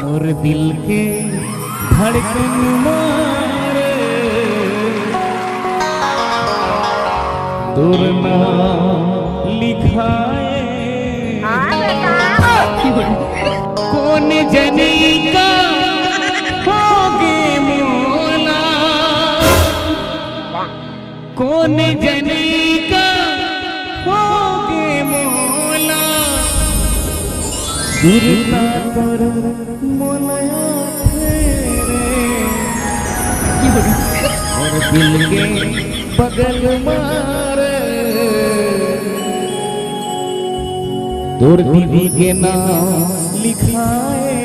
मोर दिल के धड़कन मारे दूर ना लिखाए कौन जनी का होगे मोला कौन जनी का होगे मोला दुर्गा पर मोलया तेरे और दिल के बगल मारे तोर दीदी के नाम लिखाए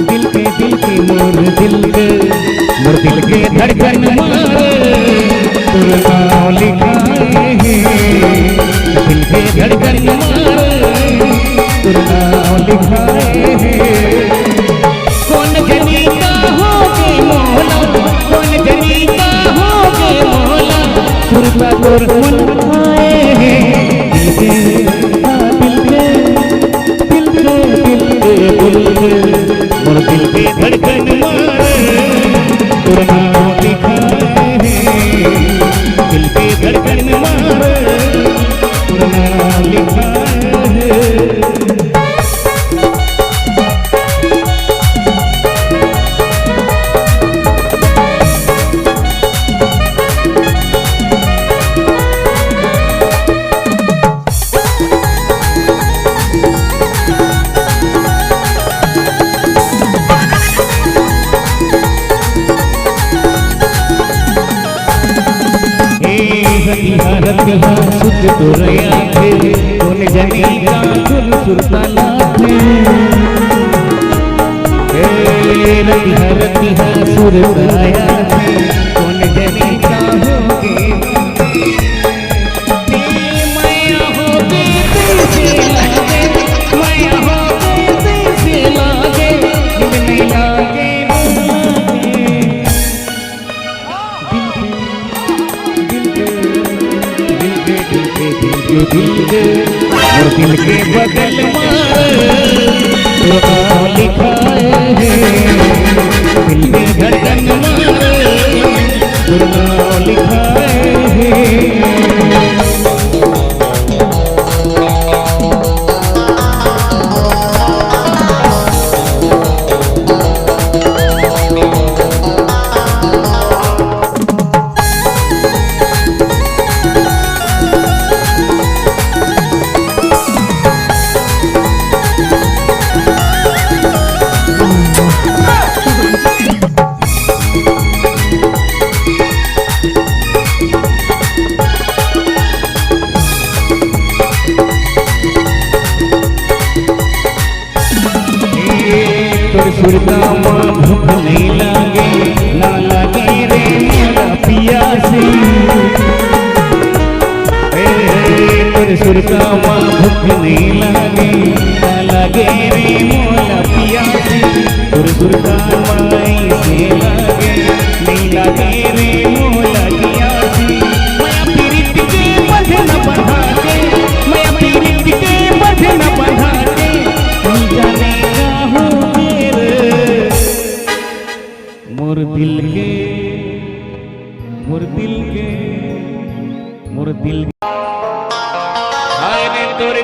मोर दिल के मोर दिल के धड़कन मारे तोर नाम लिखाए दिल के धड़कन मारे तोर नाम लिखाए कौन जनी का होगे मोला कौन जनी का होगे मोला तुरता तोर मन खाए मोर दिल के धड़कन मारे तोर नाम लिखाए दिल के धड़कन मारे तोर नाम लिखाए रतिहा सुत तोरया थे कौन जनी का सुर सुरताला थे रतिहा सुर तोरया थे कौन जनी का होगे माया होगे तैसे लागे माया होगे तैसे लागे दिल नहीं लागे और दिल के बगल मारे तो नाम लिखाए दिल के धड़कन मारे तो नाम लिखाए सुरता माँ भूख नहीं लागे ना लागे रे मोला पियासी तेरे सुरता माँ भूख नहीं लागे ना लागे रे मोला पियासी तेरे सुरता माँ ऐसे लागे नहीं लागे रे मोला पियासी माया पीरित के मध्य न बढ़ा के माया पीरित के मध्य न बढ़ा के नहीं जाने का हो मोर दिल के हाय रे तोर